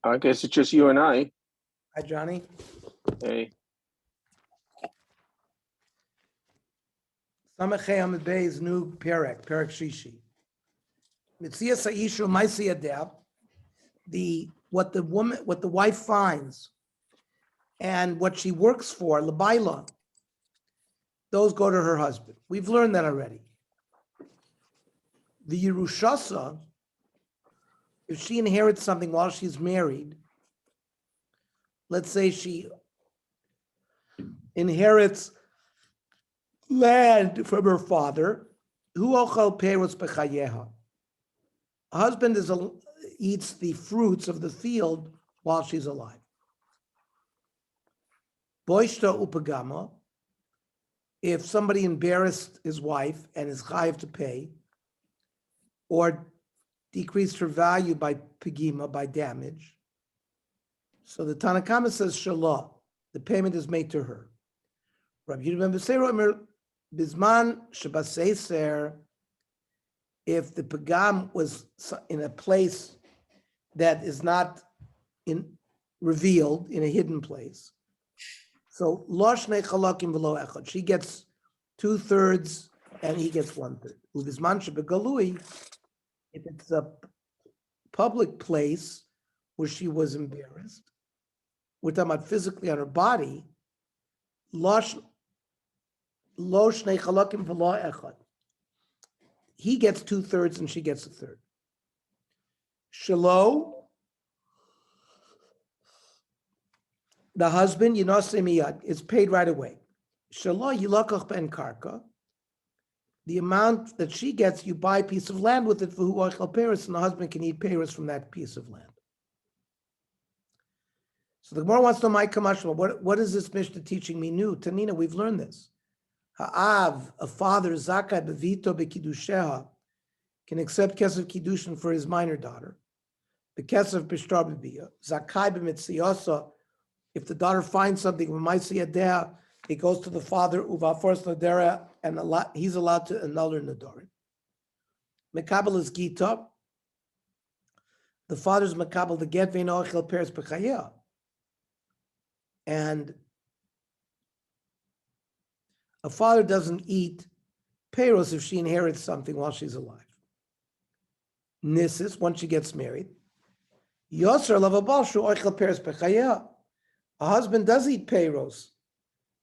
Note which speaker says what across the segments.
Speaker 1: I guess it's just you and I.
Speaker 2: Hi, Johnny.
Speaker 1: Hey,
Speaker 2: Samachay Amid Bey's new Perek Shishi. Mitzias Aishu Maisi Adab, what the wife finds and what she works for, Labaila, those go to her husband. We've learned that already. The Yerushasa, if she inherits something while she's married, let's say she inherits land from her father, Hu ochel perus bechayeha. Husband eats the fruits of the field while she's alive. Boishta upagama, if somebody embarrassed his wife and is chayiv to pay, or decreased her value by pigima, by damage. So the Tanakama says shalah, the payment is made to her. Rabbi Yehuda ben Beseira Omer bisman shebaseiser, if the pagam was in a place that is not revealed, in a hidden place. So lo shnei chalakim v'lo echad, she gets 2/3 and he gets 1/3. Ubisman shebegalui, if it's a public place where she was embarrassed, we're talking about physically on her body, lo shnei chalakim v'lo echad. He gets 2/3 and she gets 1/3. Shelo, the husband, Yinosei miyad, is paid right away. Shelo yilakach ben karka, the amount that she gets, you buy a piece of land with it for who ochel peris, and the husband can eat peris from that piece of land. So the Gemara wants to know, my kamashma, what is this Mishnah teaching me new? Tanina, we've learned this. Ha'av, a father, zakai bevito bekidusheha, can accept kesef kiddushin for his minor daughter. Bekesef b'shtar b'biyah. Zakai b'mitziyosa, if the daughter finds something, v'maisi yadeh, it goes to the father, uva'afors nadera, and he's allowed to annul her nadorin. Mekabel is gita. The father's mekabel the get ve'no ochel peres b'chayah. And a father doesn't eat peros if she inherits something while she's alive. Nisis, once she gets married. Yosser lavabal shu ochel peres b'chayah. A husband does eat peros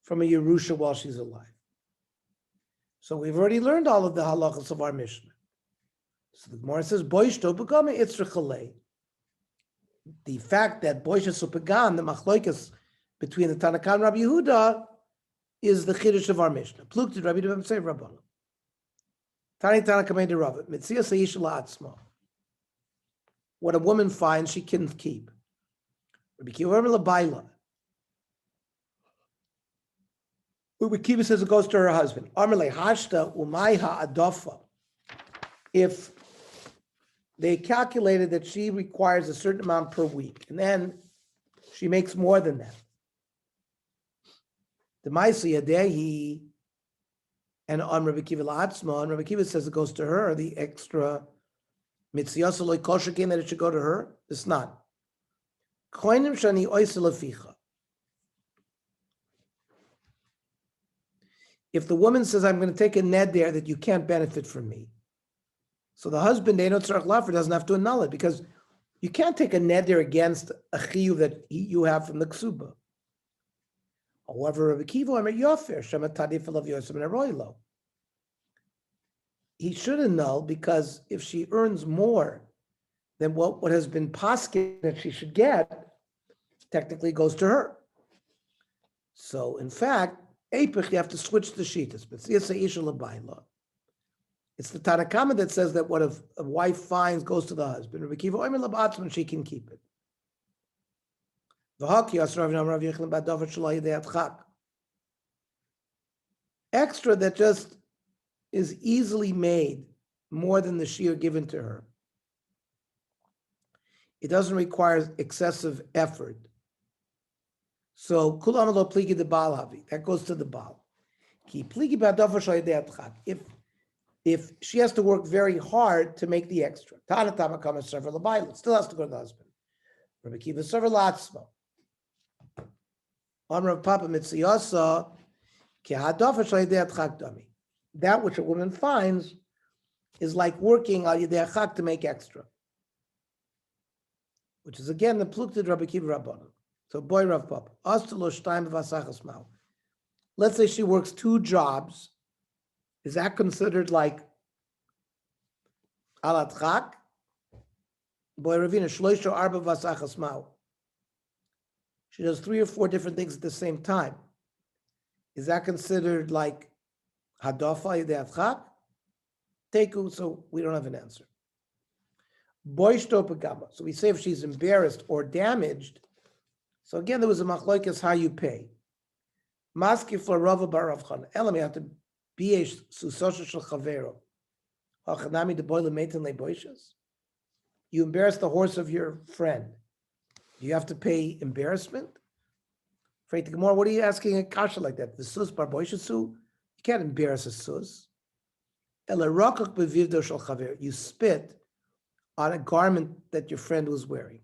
Speaker 2: from a Yerusha while she's alive. So we've already learned all of the halachas of our Mishnah. So the Gemara says, Boishto begame itzra chalei. The fact that Boishto supagam, the machloikas between the Tanakh and Rabbi Yehuda, is the chiddush of our Mishnah. Plukted Rabbi Yehuda ben Beseira Rabbana. Tani Tanakh made the Rabbah. Mitzia seish la'atzma. What a woman finds, she can keep. Rabbi Kiva Labaila. Rabbi Kiva says it goes to her husband. Amarle hashta umayha adofa. If they calculated that she requires a certain amount per week, and then she makes more than that. The Maisi Yadehi, and on Rabbi Kiva La'atzma, and Rabbi Kiva says it goes to her, the extra mitziyasa loy kosher that it should go to her. It's not. Koinim shani oisel aficha. If the woman says, I'm going to take a ned there that you can't benefit from me, so the husband, doesn't have to annul it, because you can't take a ned there against a chiyuv that you have from the ksuba. However, Rabbi Kiva, he should annul, because if she earns more than what has been posket that she should get, technically goes to her. So, in fact, you have to switch the shittas. But it's the Tanakama that says that what a wife finds goes to the husband. Rabbi Kiva, and she can keep it. Extra that just is easily made, more than the shear given to her. It doesn't require excessive effort. So kulam lo pligi the baal havi, that goes to the baal. Ki pligi ba'davar shayidei atchak. If she has to work very hard to make the extra, it still has to go to the husband. Rabbi Kiva Sover Latzmo. Amar Papa Mitziyasa, Ki Hadafa Shleidei Atchak Dami. That which a woman finds is like working al Yidei Achak to make extra. Which is again the plukted Rabbi Kiva Rabbanan. So boy Rav Papa. Astalo Shtaim V'Asachas Mao. Let's say she works 2 jobs. Is that considered like al Atchak? Boy Ravina Shloisho Arba V'Asachas Mao. She does 3 or 4 different things at the same time. Is that considered like Hadafa Yidei Atchak? Teku, so we don't have an answer. Boishto Pagama. So we say if she's embarrassed or damaged. So again, there was a machlokes how you pay. Maski for Rava bar Rav Chana. Elam, you have to be a susosha shel chavero. Hachanami de boile meitin leboishes. You embarrass the horse of your friend. Do you have to pay embarrassment? Freit Gemara, what are you asking a kasha like that? The sus bar boishesu? You can't embarrass a sus. Ela rakak bevivdo shel chaver. You spit on a garment that your friend was wearing.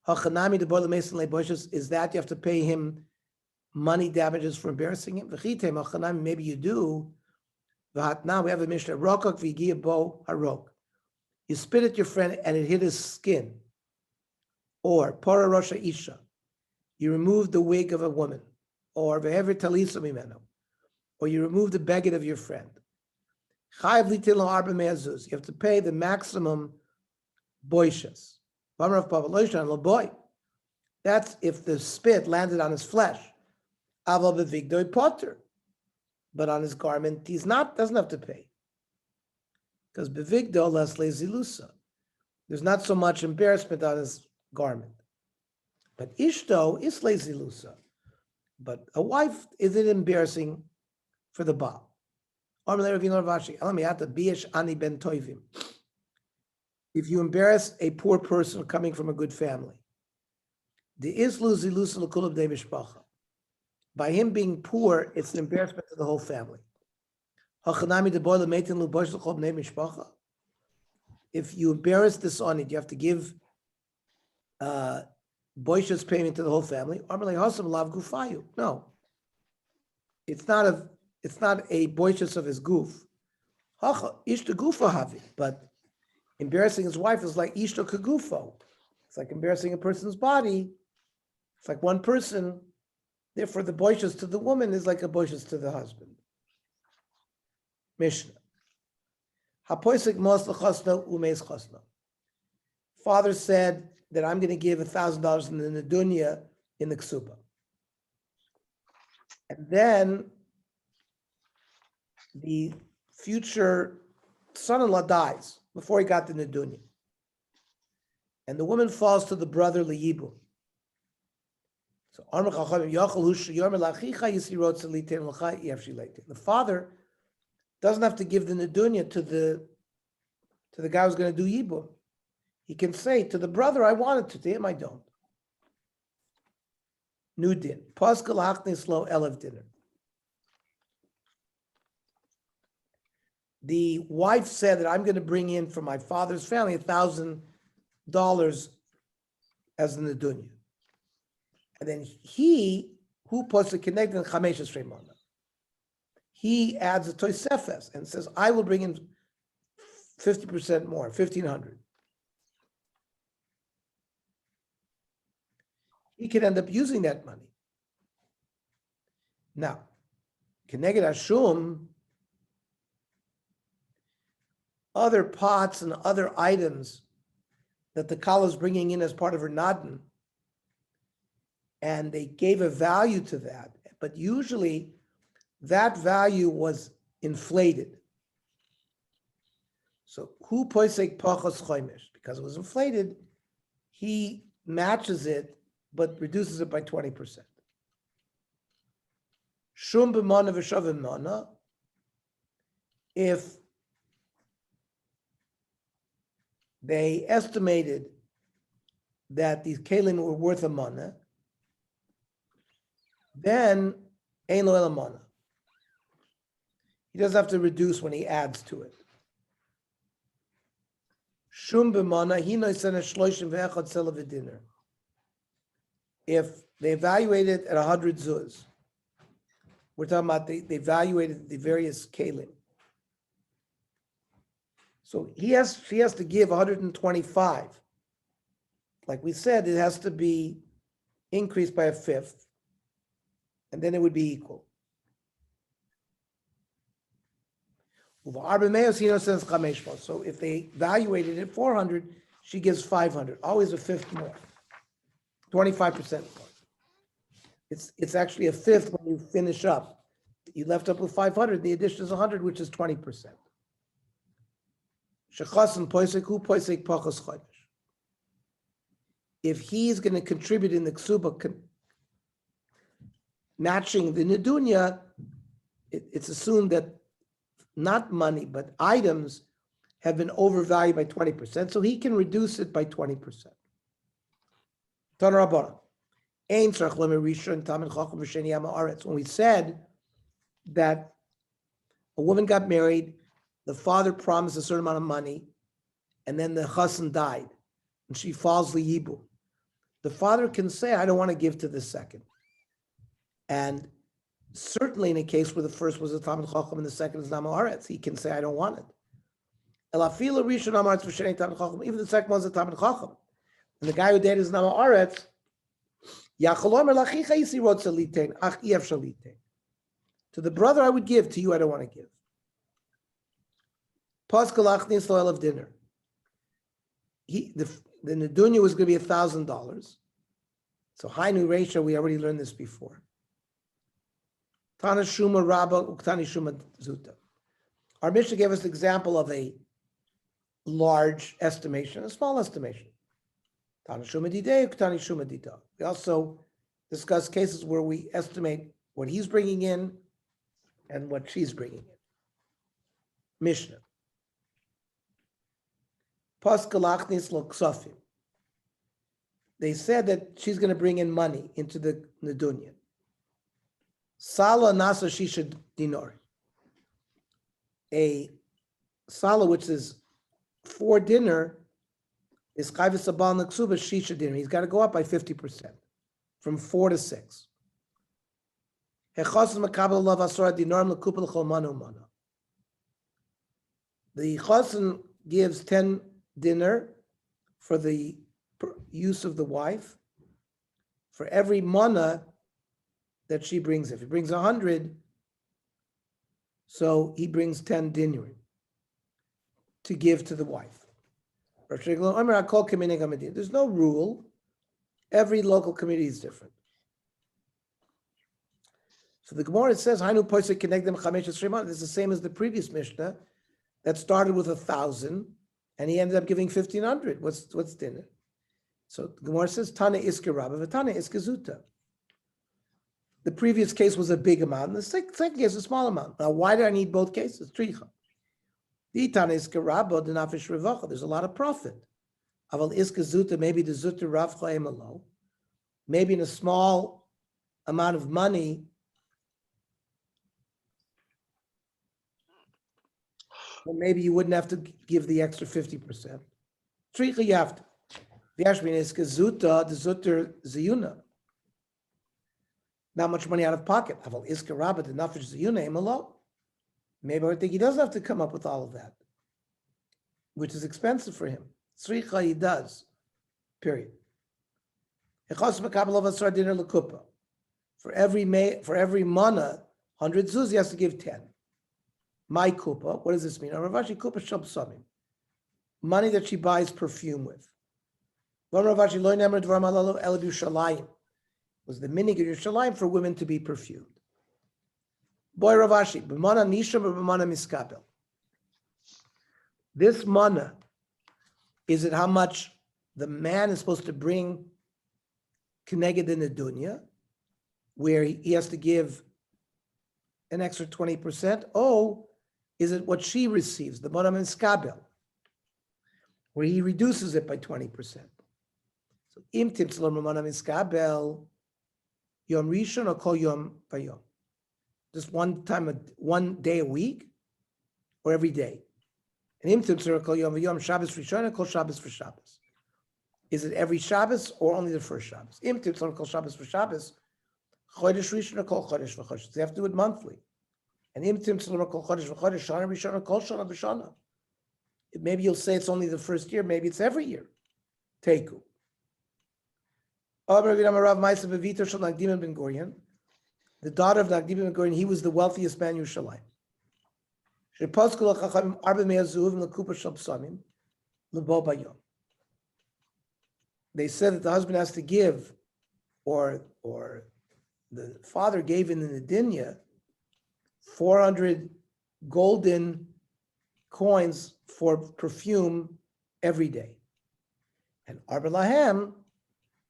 Speaker 2: Hachanami de boile meitin leboishes. Is that you have to pay him money damages for embarrassing him? Maybe you do. Now we have a Mishnah. Rokok v'giya bo harok. You spit at your friend and it hit his skin. Or para rosha isha. You remove the wig of a woman. Or ve'ever talisa mimeno. Or you remove the beged of your friend. Chayav litilo arba me'azuz. You have to pay the maximum boishas. That's if the spit landed on his flesh. Aval bevigdoi potter, but on his garment doesn't have to pay, because bevigdo less lezilusa. There's not so much embarrassment on his garment, but ishto is lezilusa. But a wife isn't embarrassing for the baal. If you embarrass a poor person coming from a good family, the islu zilusa l'kulub de mishpacha. By him being poor, it's an embarrassment to the whole family. If you embarrass this on it, you have to give boishas payment to the whole family. No, it's not a boishas of his goof. But embarrassing his wife is like ishto kagufo. It's like embarrassing a person's body. It's like one person. Therefore, the boishas to the woman is like a boishas to the husband. Mishnah. Hapoisik mos l'chosno umeis chosno. Father said that I'm going to give $1,000 in the nedunya in the ksuba. And then the future son-in-law dies before he got the nedunya. And the woman falls to the brother Liyibum. So the father doesn't have to give the nedunya to the guy who's going to do yibum. He can say to the brother, I wanted to him, I don't. Nudin. Paskal hachnis lo elev dinner. The wife said that I'm going to bring in from my father's family $1,000 as the nedunya. And then he, who puts the connected in Chameshes Remona, he adds a Tosefes and says, I will bring in 50% more, 1,500. He could end up using that money. Now, Keneged Hashum, other pots and other items that the Kala is bringing in as part of her Nadin, and they gave a value to that, but usually that value was inflated. So who poisek pachos choimish? Because it was inflated, he matches it, but reduces it by 20%. Shum b'mana v'shavim mana. If they estimated that these kelim were worth a mana, then ein lo ela mana. He doesn't have to reduce when he adds to it. Shum b'mana hino yisena shloishim ve'echad sela v'diner. If they evaluated at 100 zuz, we're talking about they evaluated the various kalim. So she has to give 125. Like we said, it has to be increased by a fifth, and then it would be equal. So if they evaluated it at 400, she gives 500, always a fifth more, 25% more. It's actually a fifth when you finish up. You left up with 500, the addition is 100, which is 20%. If he's going to contribute in the ksuba, matching the nedunya, it's assumed that not money, but items have been overvalued by 20%, so he can reduce it by 20%. When we said that a woman got married, the father promised a certain amount of money, and then the chassan died, and she falls liyibum. The father can say, I don't want to give to the second. And certainly in a case where the first was a Talmid Chacham and the second is Nama Aretz, he can say, I don't want it. Even the second one is a Talmid Chacham. And the guy who dated is Nama Aretz, to the brother I would give, to you I don't want to give. Of dinner. The Nedunya was going to be $1,000. So Hainu Reisha, we already learned this before. Tana Shuma Rabba Uktani Shuma Zuta. Our Mishnah gave us the example of a large estimation, a small estimation. Tana Shuma Didei Uktani Shuma Dida. We also discuss cases where we estimate what he's bringing in and what she's bringing in. Mishnah. Paskalachnis Loksafim. They said that she's going to bring in money into the Nedunya. Sala Nasa Shisha Dinar. A Sala, which is for dinner, is Chayvis Abal Naksuba Shisha Dinar. He's got to go up by 50%, from 4 to 6. The Chassan gives 10 dinner for the use of the wife. For every mana that she brings, if he brings 100, so he brings 10 dinner to give to the wife. There's no rule. Every local community is different. So the Gemara says, this is the same as the previous Mishnah that started with 1,000 and he ended up giving 1,500. What's dinner? So the Gemara says, Tana iska rabba, Tana iska zuta. The previous case was a big amount, and the second case is a small amount. Now, why do I need both cases? Tricha. The Tana iska rabba, the nafish revacha. There's a lot of profit. Aval iska zuta, maybe the zuta ravcha emalo. Maybe in a small amount of money, well, maybe you wouldn't have to give the extra 50%. Tricha, you have to. The Ashmin is Zuta, the Zutter Ziyuna. Not much money out of pocket. Aval Iska Rabbit, the Nafish Ziyuna, Imalo. Maybe I think he doesn't have to come up with all of that, which is expensive for him. Sricha, he does. Period. For every mana, 100 zuz, he has to give 10. My kupa, what does this mean? Ravashi kupa shabsamim. Money that she buys perfume with. Was the minig of Yerushalayim for women to be perfumed. Boy Ravashi, b'mana nisha b'mana miskabel. This mana, is it how much the man is supposed to bring keneged in the dunya, where he has to give an extra 20%? Oh, is it what she receives, the mana miskabel, where he reduces it by 20%? So im timtzalor mamana miskabel yom rishon or kol yom vayom. Just one day a week, or every day. And Im Timtzur Kol Yom V'Yom Shabbos Rishon Kol Shabbos for Shabbos. Is it every Shabbos or only the first Shabbos? Im Timtzur Kol Shabbos for Shabbos. Chodesh Rishon Kol Chodesh v'Chodesh. They have to do it monthly. And Im Timtzur Kol Chodesh v'Chodesh Shana Rishon Kol Shana v'Shana. Maybe you'll say it's only the first year. Maybe it's every year. Teiku. The daughter of Nagdim ben Gurion, he was the wealthiest man in Yerushalayim. They said that the husband has to give, or the father gave in the Nedinya 400 golden coins for perfume every day. And Arba Lahem,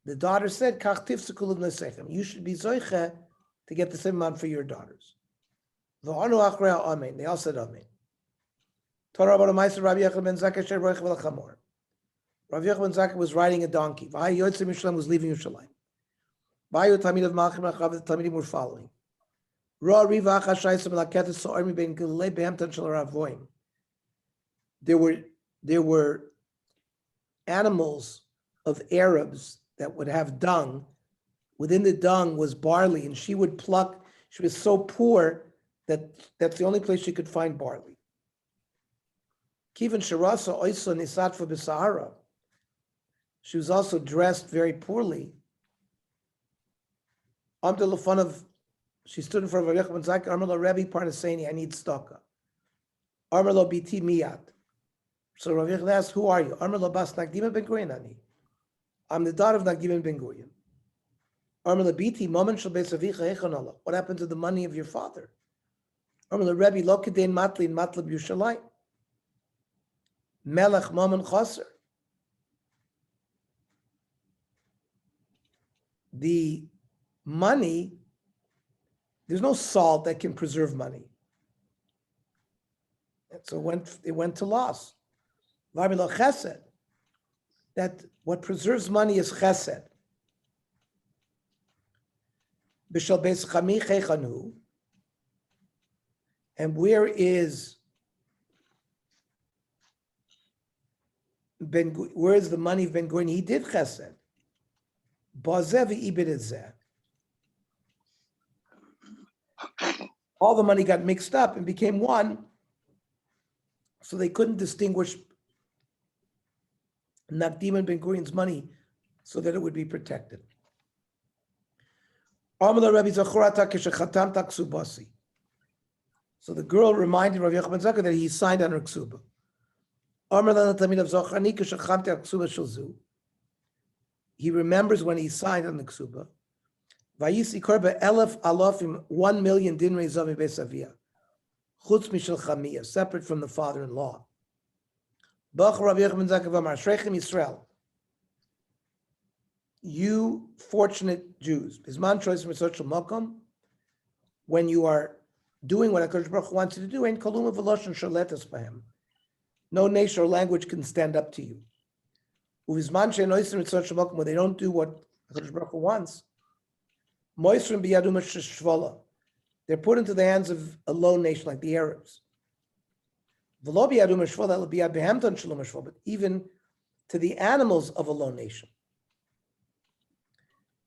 Speaker 2: the daughter said, Kach tifsukul ibn, you should be zoiche to get the same amount for your daughters. They all said amen. Torah Rabbi Yochanan ben Zakkai sher roich v'lachamor. Rabbi Yochanan ben Zakkai was riding a donkey. V'hay yotzei Yerushalayim was leaving Yerushalayim. V'hayu tamid of Malchim Achav, the Tamidim were following. Ra riva achashayis malaketes so'armi ben Gilei behemtan shel ravoim. There were animals of Arabs that would have dung. Within the dung was barley, and she would pluck. She was so poor that that's the only place she could find barley. Kivan Sharasa Oisa Nisatva B'Sahara. She was also dressed very poorly. She stood in front of Rabbi Yochanan ben Zakkai. Amar lo Rebbe Parnaseni, I need staka. Amar lo biti miyad. So Rabbi Yochanan asked, who are you? Amar lo bas Nagdim ben Gurion ani. I'm the daughter of Nagdim ben Gurion. Amar lo biti momen shel beis avicha echon Allah. What happened to the money of your father? Amar lo Rebbe lo kedein matli in matlab Yerushalayim. Melech momen chaser. The money, there's no salt that can preserve money. And so it went to loss. Varmi lo chesed. That what preserves money is chesed. B'shal beis chami chechanu. And where is the money of Ben Gurion? He did chesed. Bazeh v'ibid zeh. All the money got mixed up and became one, so they couldn't distinguish Nagdim and Ben Gurion's money so that it would be protected. So the girl reminded Rav Yochanan ben Zakkai that he signed on her ksuba. He remembers when he signed on the ksuba. 1 million dinrei zavi besavia, chutz mishel chamia, separate from the father-in-law. Bach Rav Yochanan ben Zakkai v'amar, Shreichem Yisrael, you fortunate Jews, bisman choice mitzvot makom, when you are doing what HaKadosh Baruch Hu wants you to do, ain't koluma v'loshen shaletas b'hem. No nation or language can stand up to you. Uvizman she'en oisim mitzvot makom, when they don't do what HaKadosh Baruch Hu wants, they're put into the hands of a low nation like the Arabs. But even to the animals of a low nation.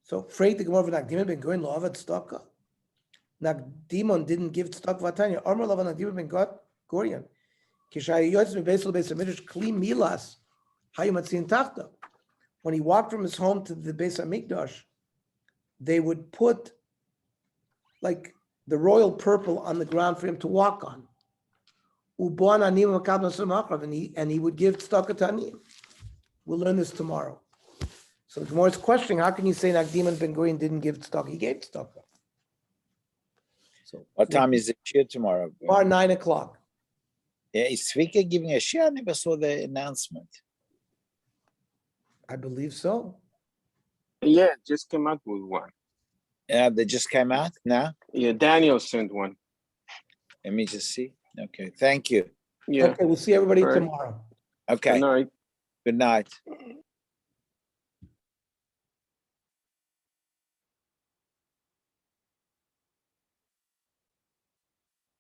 Speaker 2: So, afraid the Gemara of Nagdim ben Gurion lo avad tzedakah. Nagdimon didn't give tzedakah v'atanya. Amar lo Nagdim ben Gurion. Kishayiyotz mebeis lebeis hamidrash kli milas hayu matzin tachta. When he walked from his home to the Beis Hamikdash, they would put like the royal purple on the ground for him to walk on. And he would give tzedakah to aniyim. We'll learn this tomorrow. So the Gemara is questioning, how can you say Nagdim and Ben Gurion didn't give tzedakah? He gave tzedakah. So
Speaker 3: what time is the shir tomorrow?
Speaker 2: Tomorrow, 9 o'clock.
Speaker 3: Yeah, is Svika giving a shir? I never saw the announcement.
Speaker 2: I believe so.
Speaker 1: Yeah, just came out with one.
Speaker 3: Yeah, they just came out now?
Speaker 1: Yeah, Daniel sent one.
Speaker 3: Let me just see. Okay, thank you.
Speaker 1: Yeah.
Speaker 2: Okay, we'll see everybody
Speaker 1: All right.
Speaker 2: tomorrow.
Speaker 3: Okay,
Speaker 1: Good night.
Speaker 3: good night.